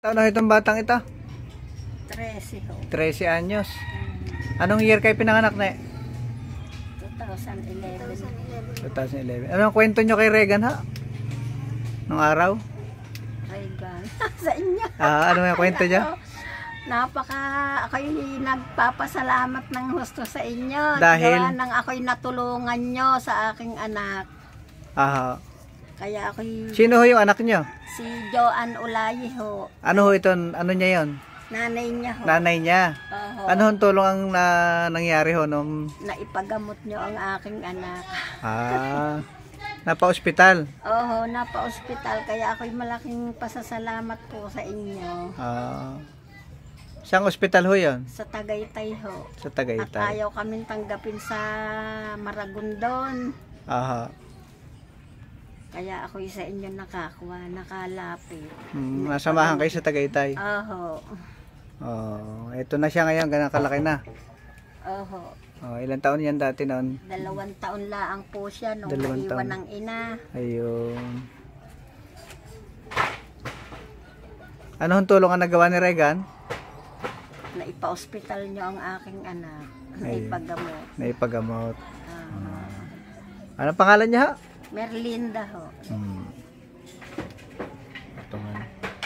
Ano itong batang ito? 13 ho. 13 anyos. Anong year kayo pinanganak na? 2011. 2011. Anong kwento nyo kay Regan ha? Nung araw? Regan. Sa inyo. Ano yung kwento niya? Ako'y nagpapasalamat ng gusto sa inyo. Dahil? Gawa nang ako'y natulungan nyo sa aking anak. Aha. Kaya ako'y... Sino ho yung anak nyo? Si Joanne Ulayi ho. Ano ho ito? Ano niya yon? Nanay niya ho. Nanay niya. Oho. Ano hong tulong ang nangyari ho nung... Naipagamot nyo ang aking anak. Napa-ospital? Oo, napa-ospital. Kaya ako'y malaking pasasalamat po sa inyo. Saan ospital ho yun? Sa Tagaytay ho. Sa Tagaytay. At ayaw kaming tanggapin sa Maragondon. Aha. Kaya ako'y sa inyo nakakuha, nakalapit. Nasamahan kayo sa Tagaytay? Oo. Ito na siya ngayon, ganang kalaki na. Oo. Ilang taon yan dati noon? 2 taon laang po siya nung 2 naiwan taon. ng ina. Ayun. Anong tulong ang nagawa ni Regan? Naipa-hospital nyo ang aking anak. Ayun. Naipagamot. Naipagamot. Anong pangalan niya ha? Merlinda ho.